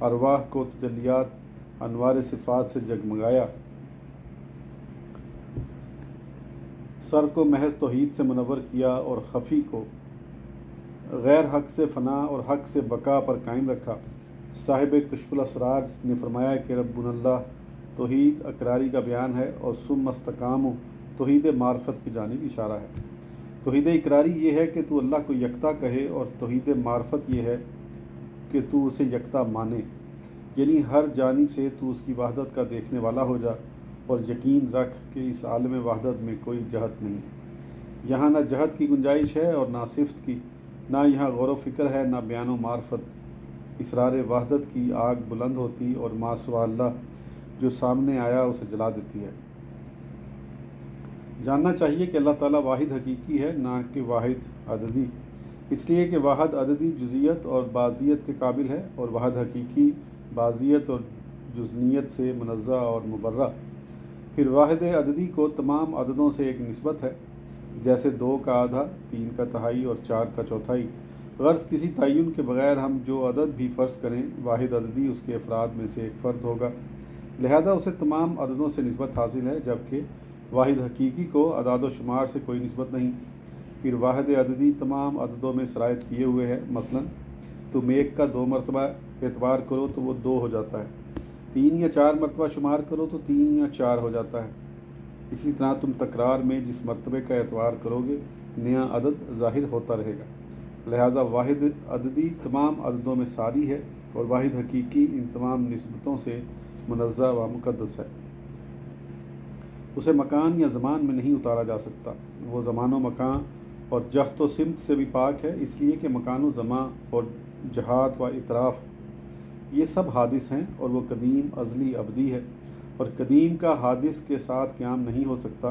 ارواح کو تجلیات انوار صفات سے جگمگایا، سر کو محض توحید سے منور کیا اور خفی کو غیر حق سے فنا اور حق سے بقا پر قائم رکھا۔ صاحب کشف الاسرار نے فرمایا کہ ربنا اللہ توحید اقراری کا بیان ہے اور ثم استقاموا توحید معرفت کی جانب اشارہ ہے۔ توحید اقراری یہ ہے کہ تو اللہ کو یکتا کہے، اور توحید معرفت یہ ہے کہ تو اسے یکتا مانے، یعنی ہر جانب سے تو اس کی وحدت کا دیکھنے والا ہو جا اور یقین رکھ کہ اس عالم وحدت میں کوئی جہت نہیں، یہاں نہ جہت کی گنجائش ہے اور نہ صفت کی، نہ یہاں غور و فکر ہے نہ بیان و معرفت۔ اسرار وحدت کی آگ بلند ہوتی اور ما سوا اللہ جو سامنے آیا اسے جلا دیتی ہے۔ جاننا چاہیے کہ اللہ تعالیٰ واحد حقیقی ہے، نہ کہ واحد عددی، اس لیے کہ واحد عددی جزئیت اور بعضیت کے قابل ہے، اور واحد حقیقی بعضیت اور جزنیت سے منزہ اور مبرہ۔ پھر واحد عددی کو تمام عددوں سے ایک نسبت ہے، جیسے 2 کا آدھا، 3 کا تہائی اور 4 کا چوتھائی۔ غرض کسی تعین کے بغیر ہم جو عدد بھی فرض کریں، واحد عددی اس کے افراد میں سے ایک فرد ہوگا، لہذا اسے تمام عددوں سے نسبت حاصل ہے، جبکہ واحد حقیقی کو اعداد و شمار سے کوئی نسبت نہیں۔ پھر واحد عددی تمام عددوں میں سرایت کیے ہوئے ہے، مثلا تم 1 کا 2 مرتبہ اعتبار کرو تو وہ 2 ہو جاتا ہے، 3 یا 4 مرتبہ شمار کرو تو 3 یا 4 ہو جاتا ہے۔ اسی طرح تم تکرار میں جس مرتبے کا اعتبار کرو گے نیا عدد ظاہر ہوتا رہے گا، لہذا واحد عددی تمام عددوں میں ساری ہے، اور واحد حقیقی ان تمام نسبتوں سے منزہ و مقدس ہے۔ اسے مکان یا زمان میں نہیں اتارا جا سکتا، وہ زمان و مکان اور جہت و سمت سے بھی پاک ہے، اس لیے کہ مکان و زمان اور جہات و اطراف یہ سب حادث ہیں، اور وہ قدیم ازلی ابدی ہے، اور قدیم کا حادث کے ساتھ قیام نہیں ہو سکتا۔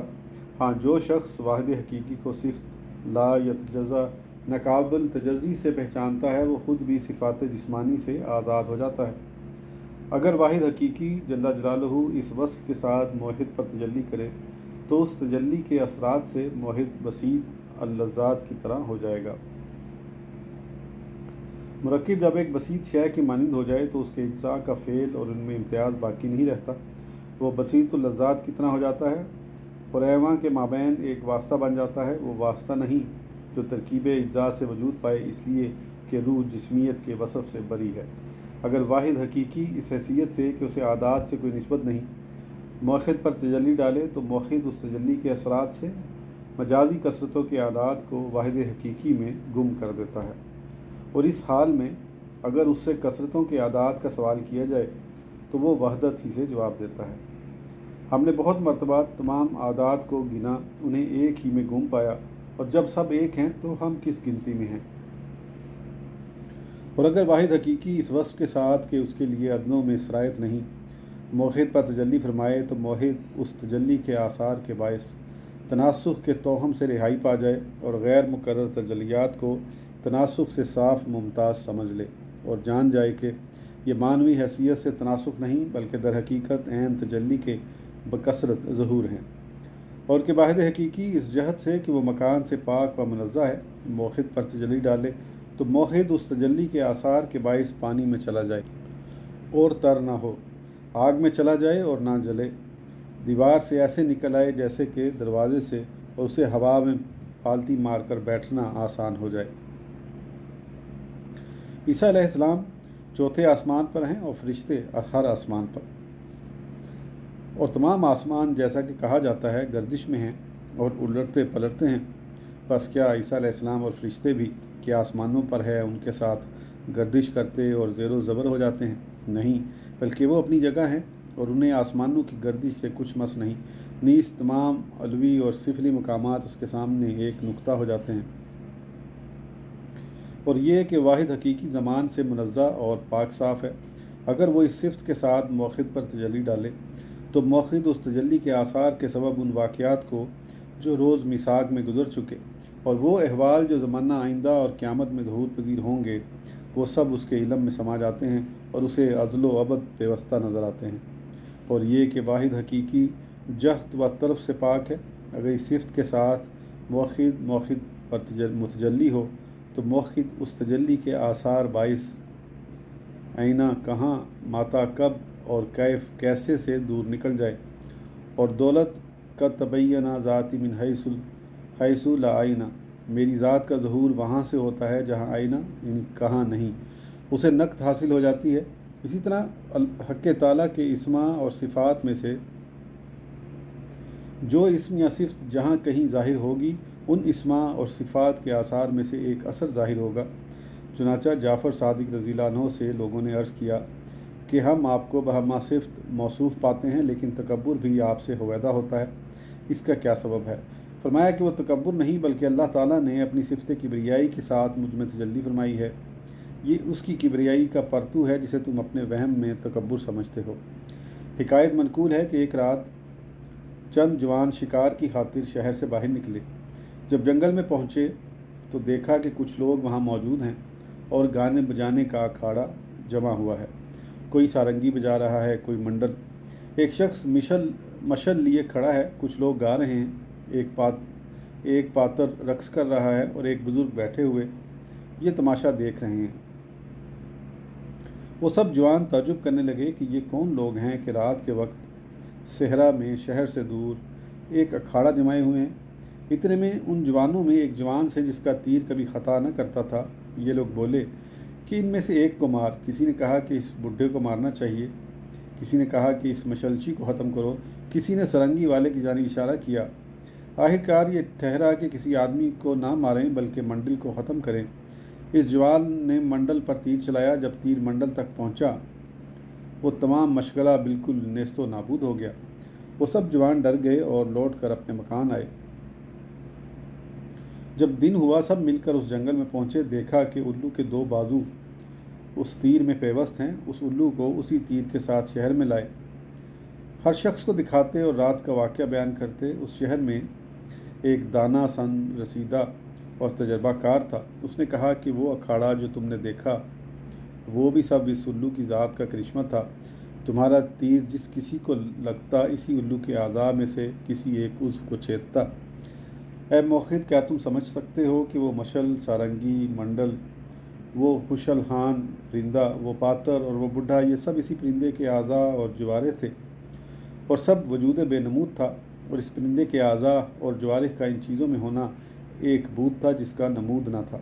ہاں جو شخص واحد حقیقی کو صفت لا یتجزا ناقابل تجزی سے پہچانتا ہے، وہ خود بھی صفات جسمانی سے آزاد ہو جاتا ہے۔ اگر واحد حقیقی جل جلالہ اس وصف کے ساتھ موحد پر تجلی کرے تو اس تجلی کے اثرات سے موحد بسیط اللذات کی طرح ہو جائے گا۔ مرکب جب ایک بسیط شے کی مانند ہو جائے تو اس کے اجزاء کا فعل اور ان میں امتیاز باقی نہیں رہتا، وہ بسیط اللذات کی طرح ہو جاتا ہے، اور ایواں کے مابین ایک واسطہ بن جاتا ہے۔ وہ واسطہ نہیں جو ترکیب اجزاء سے وجود پائے، اس لیے کہ روح جسمیت کے وصف سے بری ہے۔ اگر واحد حقیقی اس حیثیت سے کہ اسے عادات سے کوئی نسبت نہیں موحد پر تجلی ڈالے تو موحد اس تجلی کے اثرات سے مجازی کثرتوں کے عادات کو واحد حقیقی میں گم کر دیتا ہے، اور اس حال میں اگر اس سے کثرتوں کے عادات کا سوال کیا جائے تو وہ وحدت ہی سے جواب دیتا ہے۔ ہم نے بہت مرتبہ تمام عادات کو گنا، انہیں ایک ہی میں گم پایا، اور جب سب ایک ہیں تو ہم کس گنتی میں ہیں؟ اور اگر واحد حقیقی اس وصف کے ساتھ کہ اس کے لیے عددوں میں سرایت نہیں موحد پر تجلی فرمائے تو موحد اس تجلی کے آثار کے باعث تناسخ کے توہم سے رہائی پا جائے، اور غیر مقرر تجلیات کو تناسخ سے صاف ممتاز سمجھ لے، اور جان جائے کہ یہ معنوی حیثیت سے تناسخ نہیں بلکہ در حقیقت عین تجلی کے بکثرت ظہور ہیں، اور کہ واحد حقیقی اس جہت سے کہ وہ مکان سے پاک و منزہ ہے موحد پر تجلی ڈالے تو موحد اس تجلی کے آثار کے باعث پانی میں چلا جائے اور تر نہ ہو، آگ میں چلا جائے اور نہ جلے، دیوار سے ایسے نکل آئے جیسے کہ دروازے سے، اور اسے ہوا میں پالتی مار کر بیٹھنا آسان ہو جائے۔ عیسیٰ علیہ السلام چوتھے آسمان پر ہیں اور فرشتے ہر آسمان پر، اور تمام آسمان جیسا کہ کہا جاتا ہے گردش میں ہیں اور الٹتے پلٹتے ہیں۔ بس کیا عیسیٰ علیہ السلام اور فرشتے بھی کہ آسمانوں پر ہے ان کے ساتھ گردش کرتے اور زیر و زبر ہو جاتے ہیں؟ نہیں، بلکہ وہ اپنی جگہ ہیں اور انہیں آسمانوں کی گردش سے کچھ مس نہیں، نیز تمام علوی اور سفلی مقامات اس کے سامنے ایک نقطہ ہو جاتے ہیں۔ اور یہ کہ واحد حقیقی زمان سے منزہ اور پاک صاف ہے، اگر وہ اس صفت کے ساتھ موحد پر تجلی ڈالے تو موحد اس تجلی کے آثار کے سبب ان واقعات کو جو روز میثاق میں گزر چکے اور وہ احوال جو زمانہ آئندہ اور قیامت میں ظہور پذیر ہوں گے، وہ سب اس کے علم میں سما جاتے ہیں اور اسے ازل و ابد پیوستہ نظر آتے ہیں۔ اور یہ کہ واحد حقیقی جہت و طرف سے پاک ہے، اگر اس صفت کے ساتھ موحد پر متجلی ہو تو موحد اس تجلی کے آثار باعث آئینہ کہاں، ماتا کب اور کیف کیسے سے دور نکل جائے، اور دولت کا تبینہ ذاتی من حیث لا آئینہ، میری ذات کا ظہور وہاں سے ہوتا ہے جہاں آئینہ یعنی کہاں نہیں، اسے نقد حاصل ہو جاتی ہے۔ اسی طرح حق تعالیٰ کے اسماء اور صفات میں سے جو اسم یا صفت جہاں کہیں ظاہر ہوگی، ان اسماء اور صفات کے آثار میں سے ایک اثر ظاہر ہوگا۔ چنانچہ جعفر صادق رضی اللہ عنہ سے لوگوں نے عرض کیا کہ ہم آپ کو بہما صفت موصوف پاتے ہیں، لیکن تکبر بھی آپ سے ہویدا ہوتا ہے، اس کا کیا سبب ہے؟ فرمایا کہ وہ تکبر نہیں بلکہ اللہ تعالیٰ نے اپنی صفت کبریائی کے ساتھ مجھ میں تجلی فرمائی ہے، یہ اس کی کبریائی کا پرتو ہے جسے تم اپنے وہم میں تکبر سمجھتے ہو۔ حکایت منقول ہے کہ ایک رات چند جوان شکار کی خاطر شہر سے باہر نکلے۔ جب جنگل میں پہنچے تو دیکھا کہ کچھ لوگ وہاں موجود ہیں اور گانے بجانے کا اکھاڑا جمع ہوا ہے، کوئی سارنگی بجا رہا ہے، کوئی منڈل، ایک شخص مشل لیے کھڑا ہے، کچھ لوگ گا رہے ہیں، ایک پاتر رقص کر رہا ہے اور ایک بزرگ بیٹھے ہوئے یہ تماشا دیکھ رہے ہیں۔ وہ سب جوان تعجب کرنے لگے کہ یہ کون لوگ ہیں کہ رات کے وقت صحرا میں شہر سے دور ایک اکھاڑا جمائے ہوئے ہیں۔ اتنے میں ان جوانوں میں ایک جوان سے جس کا تیر کبھی خطا نہ کرتا تھا، یہ لوگ بولے کہ ان میں سے ایک کو مار۔ کسی نے کہا کہ اس بڈھے کو مارنا چاہیے، کسی نے کہا کہ اس مشلچی کو ختم کرو، کسی نے سرنگی والے کی جانب اشارہ کیا۔ آخرکار یہ ٹھہرا کہ کسی آدمی کو نہ ماریں بلکہ منڈل کو ختم کریں۔ اس جوان نے منڈل پر تیر چلایا، جب تیر منڈل تک پہنچا وہ تمام مشغلہ بالکل نیست و نابود ہو گیا۔ وہ سب جوان ڈر گئے اور لوٹ کر اپنے مکان آئے۔ جب دن ہوا سب مل کر اس جنگل میں پہنچے، دیکھا کہ الو کے 2 بازو اس تیر میں پیوست ہیں۔ اس الو کو اسی تیر کے ساتھ شہر میں لائے، ہر شخص کو دکھاتے اور رات کا واقعہ بیان کرتے۔ اس شہر میں ایک دانا سن رسیدہ اور تجربہ کار تھا، اس نے کہا کہ وہ اکھاڑا جو تم نے دیکھا وہ بھی سب اس الو کی ذات کا کرشمہ تھا، تمہارا تیر جس کسی کو لگتا اسی الو کے اعضاء میں سے کسی ایک عضو کو چھیدتا۔ اے موقد، کیا تم سمجھ سکتے ہو کہ وہ مشل، سارنگی، منڈل، وہ خوشلحان پرندہ، وہ پاتر اور وہ بڈھا، یہ سب اسی پرندے کے اعضاء اور جوارح تھے، اور سب وجود بے نمود تھا، اور اس پرندے کے اعضاء اور جوارح کا ان چیزوں میں ہونا ایک بوت تھا جس کا نمود نہ تھا۔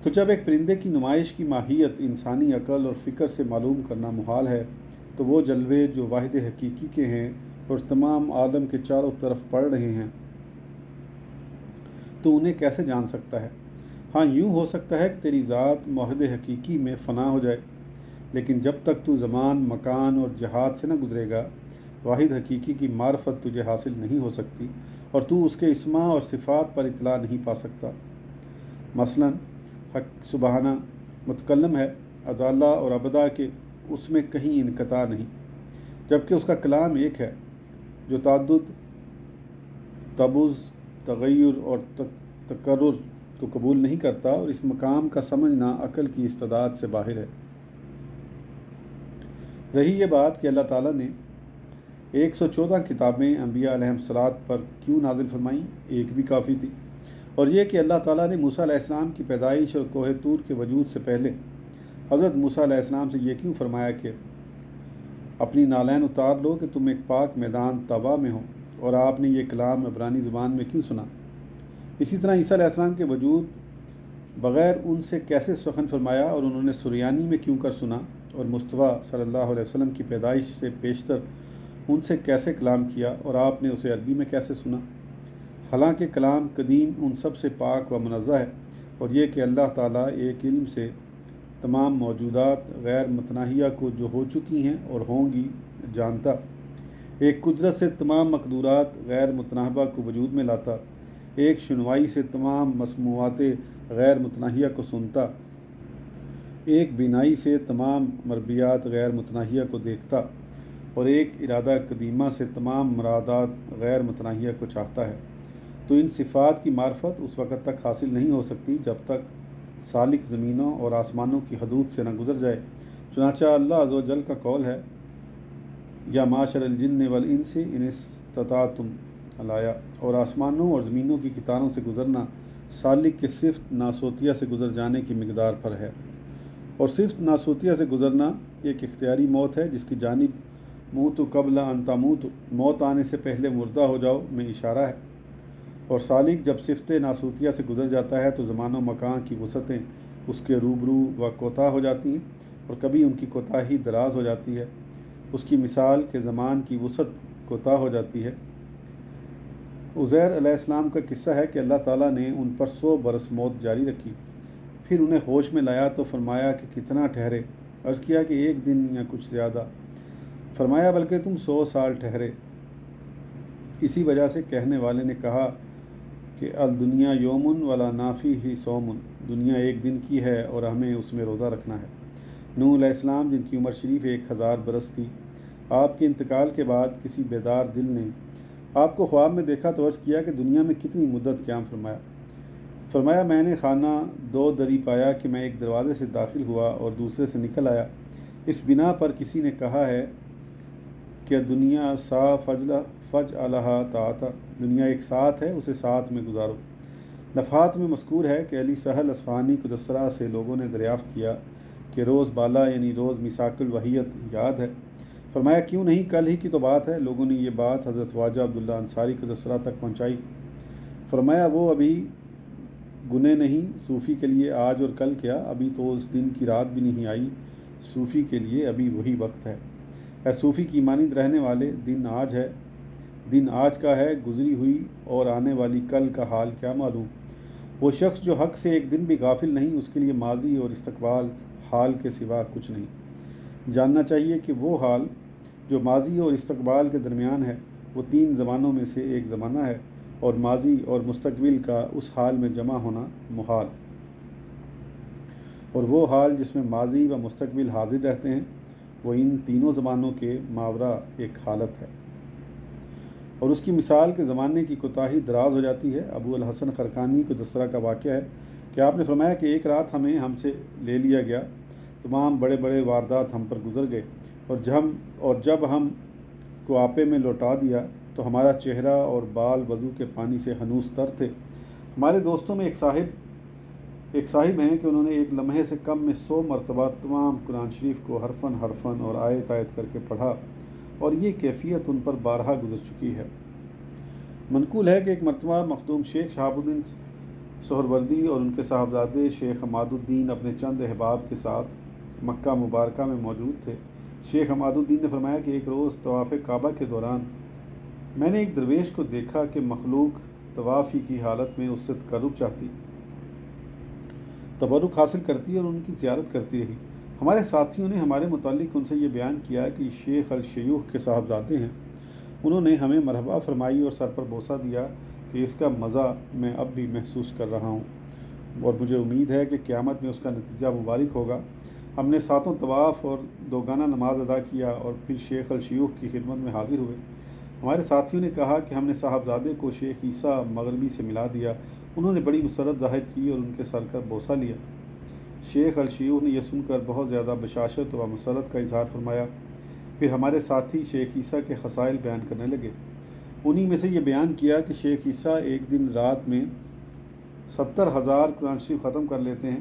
تو جب ایک پرندے کی نمائش کی ماہیت انسانی عقل اور فکر سے معلوم کرنا محال ہے، تو وہ جلوے جو واحد حقیقی کے ہیں اور تمام عالم کے چاروں طرف پڑ رہے ہیں، تو انہیں کیسے جان سکتا ہے؟ ہاں، یوں ہو سکتا ہے کہ تیری ذات واحد حقیقی میں فنا ہو جائے، لیکن جب تک تو زمان، مکان اور جہات سے نہ گزرے گا، واحد حقیقی کی معرفت تجھے حاصل نہیں ہو سکتی، اور تو اس کے اسماء اور صفات پر اطلاع نہیں پا سکتا۔ مثلاً حق سبحانہ متکلم ہے، ازالہ اور ابدا کے اس میں کہیں انقطاع نہیں، جبکہ اس کا کلام ایک ہے جو تعدد، تبوز، تغیر اور تکرر کو قبول نہیں کرتا، اور اس مقام کا سمجھنا عقل کی استعداد سے باہر ہے۔ رہی یہ بات کہ اللہ تعالیٰ نے 114 کتابیں انبیاء علیہم الصلاۃ پر کیوں نازل فرمائیں، ایک بھی کافی تھی، اور یہ کہ اللہ تعالیٰ نے موسیٰ علیہ السلام کی پیدائش اور کوہ طور کے وجود سے پہلے حضرت موسیٰ علیہ السلام سے یہ کیوں فرمایا کہ اپنی نالین اتار لو کہ تم ایک پاک میدان طبع میں ہو، اور آپ نے یہ کلام عبرانی زبان میں کیوں سنا؟ اسی طرح عیسیٰ علیہ السلام کے وجود بغیر ان سے کیسے سخن فرمایا، اور انہوں نے سریانی میں کیوں کر سنا، اور مصطفیٰ صلی اللہ علیہ وسلم کی پیدائش سے پیشتر ان سے کیسے کلام کیا، اور آپ نے اسے عربی میں کیسے سنا؟ حالانکہ کلام قدیم ان سب سے پاک و منزہ ہے، اور یہ کہ اللہ تعالیٰ ایک علم سے تمام موجودات غیر متناہیہ کو جو ہو چکی ہیں اور ہوں گی جانتا، ایک قدرت سے تمام مقدورات غیر متناہبہ کو وجود میں لاتا، ایک شنوائی سے تمام مسموعات غیر متناہیہ کو سنتا، ایک بینائی سے تمام مربیات غیر متناہیہ کو دیکھتا، اور ایک ارادہ قدیمہ سے تمام مرادات غیر متناہیہ کو چاہتا ہے، تو ان صفات کی معرفت اس وقت تک حاصل نہیں ہو سکتی جب تک سالک زمینوں اور آسمانوں کی حدود سے نہ گزر جائے۔ چنانچہ اللہ عز و جل کا قول ہے، یا معاشر الجن والانس ان استطعتم الآیہ، اور آسمانوں اور زمینوں کی کتاروں سے گزرنا سالک کے صفت ناسوتیہ سے گزر جانے کی مقدار پر ہے، اور صرف ناسوتیہ سے گزرنا ایک اختیاری موت ہے جس کی جانب منہ تو قبل ان تموت، موت آنے سے پہلے مردہ ہو جاؤ میں اشارہ ہے۔ اور سالک جب صفت ناسوتیہ سے گزر جاتا ہے تو زمان و مکان کی وسعتیں اس کے روبرو و کوتاہ ہو جاتی ہیں، اور کبھی ان کی کوتاہی دراز ہو جاتی ہے، اس کی مثال کہ زمان کی وسعت کوتاہ ہو جاتی ہے۔ عزیر علیہ السلام کا قصہ ہے کہ اللہ تعالیٰ نے ان پر 100 برس موت جاری رکھی، پھر انہیں ہوش میں لایا تو فرمایا کہ کتنا ٹھہرے؟ عرض کیا کہ 1 دن یا کچھ زیادہ۔ فرمایا بلکہ تم 100 سال ٹھہرے۔ اسی وجہ سے کہنے والے نے کہا کہ الدنیا یومن ولا نافی ہی سومن، دنیا 1 دن کی ہے اور ہمیں اس میں روزہ رکھنا ہے۔ نوح علیہ السلام جن کی عمر شریف 1000 برس تھی، آپ کے انتقال کے بعد کسی بیدار دل نے آپ کو خواب میں دیکھا تو عرض کیا کہ دنیا میں کتنی مدت قیام فرمایا؟ فرمایا میں نے خانہ 2 دری پایا کہ میں ایک دروازے سے داخل ہوا اور دوسرے سے نکل آیا۔ اس بنا پر کسی نے کہا ہے کہ دنیا سا فج الہا تعاتا، دنیا ایک ساتھ ہے، اسے ساتھ میں گزارو۔ نفحات میں مذکور ہے کہ علی سہل اصفہانی کو دسرا سے لوگوں نے دریافت کیا کہ روز بالا یعنی روز میثاق الوحیت یاد ہے؟ فرمایا کیوں نہیں، کل ہی کی تو بات ہے۔ لوگوں نے یہ بات حضرت خواجہ عبداللہ انصاری کو دسرا تک پہنچائی۔ فرمایا وہ ابھی گنے نہیں، صوفی کے لیے آج اور کل کیا، ابھی تو اس دن کی رات بھی نہیں آئی، صوفی کے لیے ابھی وہی وقت ہے۔ اے صوفی کی مانند رہنے والے، دن آج کا ہے، گزری ہوئی اور آنے والی کل کا حال کیا معلوم؟ وہ شخص جو حق سے 1 دن بھی غافل نہیں، اس کے لیے ماضی اور استقبال حال کے سوا کچھ نہیں۔ جاننا چاہیے کہ وہ حال جو ماضی اور استقبال کے درمیان ہے وہ 3 زمانوں میں سے ایک زمانہ ہے، اور ماضی اور مستقبل کا اس حال میں جمع ہونا محال۔ اور وہ حال جس میں ماضی و مستقبل حاضر رہتے ہیں وہ ان تینوں زمانوں کے ماورا ایک حالت ہے، اور اس کی مثال کے زمانے کی کوتاہی دراز ہو جاتی ہے۔ ابو الحسن خرقانی کو دسرا کا واقعہ ہے کہ آپ نے فرمایا کہ ایک رات ہم سے لے لیا گیا، تمام بڑے بڑے واردات ہم پر گزر گئے، اور جب ہم کو آپے میں لوٹا دیا تو ہمارا چہرہ اور بال وضو کے پانی سے ہنوز تر تھے۔ ہمارے دوستوں میں ایک صاحب ہیں کہ انہوں نے ایک لمحے سے کم میں 100 مرتبہ تمام قرآن شریف کو حرفاً اور آیت کر کے پڑھا، اور یہ کیفیت ان پر بارہا گزر چکی ہے۔ منقول ہے کہ ایک مرتبہ مخدوم شیخ شہاب الدین سہروردی اور ان کے صاحبزادے شیخ عماد الدین اپنے چند احباب کے ساتھ مکہ مبارکہ میں موجود تھے۔ شیخ عماد الدین نے فرمایا کہ ایک روز طواف کعبہ کے دوران میں نے ایک درویش کو دیکھا کہ مخلوق طواف ہی کی حالت میں اس سے تبرک حاصل کرتی اور ان کی زیارت کرتی رہی۔ ہمارے ساتھیوں نے ہمارے متعلق ان سے یہ بیان کیا کہ شیخ الشیوخ کے صاحبزادے ہیں، انہوں نے ہمیں مرحبا فرمائی اور سر پر بوسہ دیا کہ اس کا مزہ میں اب بھی محسوس کر رہا ہوں، اور مجھے امید ہے کہ قیامت میں اس کا نتیجہ مبارک ہوگا۔ ہم نے 7 طواف اور 2 گانا نماز ادا کیا اور پھر شیخ الشیوخ کی خدمت میں حاضر ہوئے۔ ہمارے ساتھیوں نے کہا کہ ہم نے صاحبزادے کو شیخ عیسیٰ مغربی سے ملا دیا۔ انہوں نے بڑی مسرت ظاہر کی اور ان کے سر کا بوسہ لیا۔ شیخ الشیوخ نے یہ سن کر بہت زیادہ بشاشت و مسرت کا اظہار فرمایا۔ پھر ہمارے ساتھی شیخ عیسیٰ کے خصائل بیان کرنے لگے۔ انہی میں سے یہ بیان کیا کہ شیخ عیسیٰ ایک دن رات میں 70,000 قرآن شریف ختم کر لیتے ہیں۔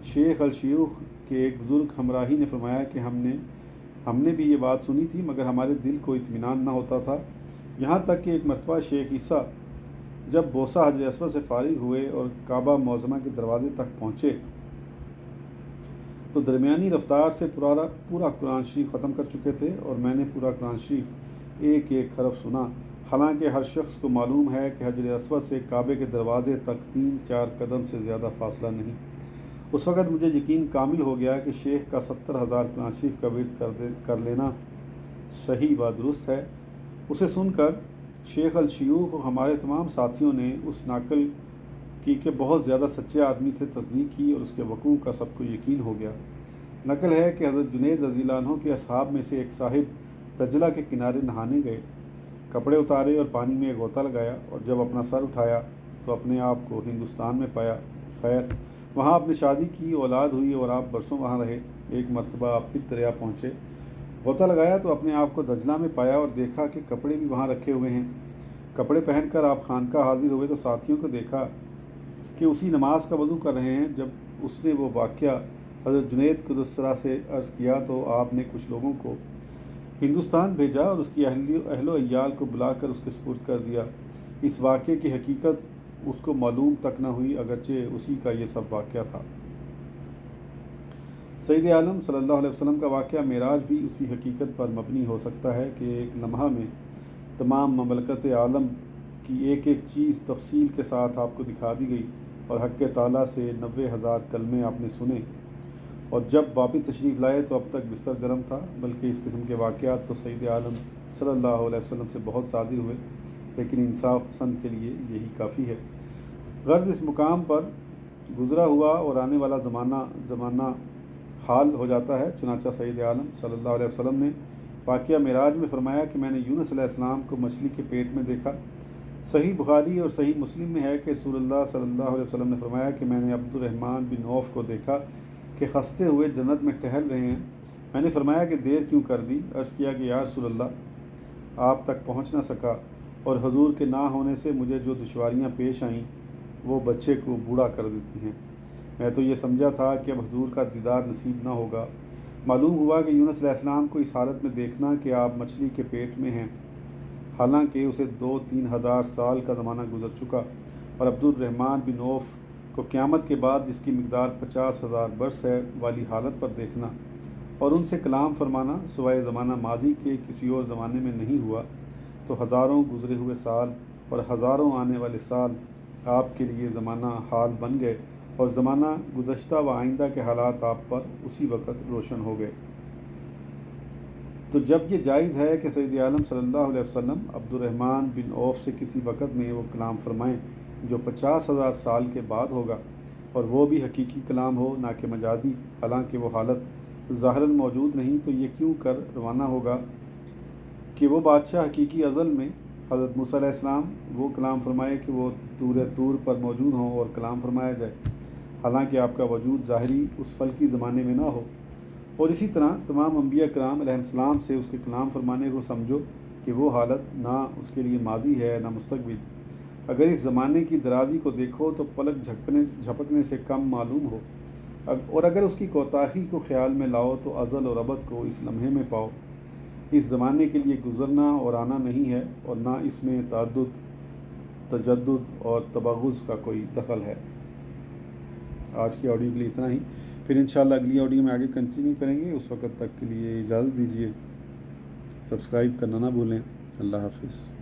شیخ الشیوخ کے ایک بزرگ ہمراہی نے فرمایا کہ ہم نے بھی یہ بات سنی تھی، مگر ہمارے دل کو اطمینان نہ ہوتا تھا، یہاں تک کہ ایک مرتبہ شیخ عیسیٰ جب بوسہ حجر اسود سے فارغ ہوئے اور کعبہ معظمہ کے دروازے تک پہنچے تو درمیانی رفتار سے پورا قرآن شریف ختم کر چکے تھے، اور میں نے پورا قرآن شریف ایک حرف سنا، حالانکہ ہر شخص کو معلوم ہے کہ حجر اسود سے کعبے کے دروازے تک 3-4 قدم سے زیادہ فاصلہ نہیں۔ اس وقت مجھے یقین کامل ہو گیا کہ شیخ کا 70,000 قرآن شریف کا ورد کر لینا صحیح و درست ہے۔ اسے سن کر شیخ الشیوخ اور ہمارے تمام ساتھیوں نے اس نقل کی کہ بہت زیادہ سچے آدمی تھے تصدیق کی، اور اس کے وقوع کا سب کو یقین ہو گیا۔ نقل ہے کہ حضرت جنید رضی اللہ عنہ کے اصحاب میں سے ایک صاحب دجلہ کے کنارے نہانے گئے، کپڑے اتارے اور پانی میں ایک غوطہ لگایا، اور جب اپنا سر اٹھایا تو اپنے آپ کو ہندوستان میں پایا۔ خیر، وہاں آپ نے شادی کی، اولاد ہوئی اور آپ برسوں وہاں رہے۔ ایک مرتبہ آپ پھر دریا پہنچے، غوطہ لگایا تو اپنے آپ کو دجلہ میں پایا اور دیکھا کہ کپڑے بھی وہاں رکھے ہوئے ہیں۔ کپڑے پہن کر آپ خانقاہ حاضر ہوئے تو ساتھیوں کو دیکھا کہ اسی نماز کا وضو کر رہے ہیں۔ جب اس نے وہ واقعہ حضرت جنید قدسرہ سے عرض کیا تو آپ نے کچھ لوگوں کو ہندوستان بھیجا اور اس کی اہل و عیال کو بلا کر اس کے سپرد کر دیا۔ اس واقعے کی حقیقت اس کو معلوم تک نہ ہوئی، اگرچہ اسی کا یہ سب واقعہ تھا۔ سید عالم صلی اللہ علیہ وسلم کا واقعہ معراج بھی اسی حقیقت پر مبنی ہو سکتا ہے کہ ایک لمحہ میں تمام مملکت عالم کی ایک ایک چیز تفصیل کے ساتھ آپ کو دکھا دی گئی اور حق تعالیٰ سے 90,000 کلمے آپ نے سنے، اور جب واپس تشریف لائے تو اب تک بستر گرم تھا۔ بلکہ اس قسم کے واقعات تو سید عالم صلی اللہ علیہ وسلم سے بہت صادر ہوئے، لیکن انصاف پسند کے لیے یہی کافی ہے۔ غرض اس مقام پر گزرا ہوا اور آنے والا زمانہ حال ہو جاتا ہے۔ چنانچہ سید عالم صلی اللہ علیہ وسلم نے واقعہ معراج میں فرمایا کہ میں نے یونس علیہ السلام کو مچھلی کے پیٹ میں دیکھا۔ صحیح بخاری اور صحیح مسلم میں ہے کہ رسول اللہ صلی اللہ علیہ وسلم نے فرمایا کہ میں نے عبد الرحمن بن عوف کو دیکھا کہ خستے ہوئے جنت میں ٹہل رہے ہیں۔ میں نے فرمایا کہ دیر کیوں کر دی؟ عرض کیا کہ یا رسول اللہ، آپ تک پہنچ نہ سکا، اور حضور کے نہ ہونے سے مجھے جو دشواریاں پیش آئیں وہ بچے کو بوڑھا کر دیتی ہیں۔ میں تو یہ سمجھا تھا کہ اب حضور کا دیدار نصیب نہ ہوگا۔ معلوم ہوا کہ یونس علیہ السلام کو اس حالت میں دیکھنا کہ آپ مچھلی کے پیٹ میں ہیں، حالانکہ اسے 2-3 ہزار سال کا زمانہ گزر چکا، اور عبد الرحمن بن عوف کو قیامت کے بعد جس کی مقدار 50,000 برس ہے والی حالت پر دیکھنا اور ان سے کلام فرمانا سوائے زمانہ ماضی کے کسی اور زمانے میں نہیں ہوا، تو ہزاروں گزرے ہوئے سال اور ہزاروں آنے والے سال آپ کے لیے زمانہ حال بن گئے، اور زمانہ گزشتہ و آئندہ کے حالات آپ پر اسی وقت روشن ہو گئے۔ تو جب یہ جائز ہے کہ سید عالم صلی اللہ علیہ وسلم عبد الرحمن بن عوف سے کسی وقت میں وہ کلام فرمائیں جو 50,000 سال کے بعد ہوگا، اور وہ بھی حقیقی کلام ہو نہ کہ مجازی، حالانکہ وہ حالت ظاہراً موجود نہیں، تو یہ کیوں کر روانہ ہوگا کہ وہ بادشاہ حقیقی ازل میں حضرت موسیٰ علیہ السلام وہ کلام فرمائے کہ وہ طور پر موجود ہوں اور کلام فرمایا جائے، حالانکہ آپ کا وجود ظاہری اس فلکی زمانے میں نہ ہو۔ اور اسی طرح تمام انبیاء کرام علیہ السلام سے اس کے کلام فرمانے کو سمجھو کہ وہ حالت نہ اس کے لیے ماضی ہے نہ مستقبل۔ اگر اس زمانے کی درازی کو دیکھو تو پلک جھپکنے سے کم معلوم ہو، اور اگر اس کی کوتاہی کو خیال میں لاؤ تو ازل اور ابد کو اس لمحے میں پاؤ۔ اس زمانے کے لیے گزرنا اور آنا نہیں ہے، اور نہ اس میں تعدد، تجدد اور تبغض کا کوئی دخل ہے۔ آج کی آڈیو کے لیے اتنا ہی، پھر انشاءاللہ اگلی آڈیو میں آگے کنٹینیو کریں گے۔ اس وقت تک کے لیے اجازت دیجیے، سبسکرائب کرنا نہ بھولیں۔ اللہ حافظ۔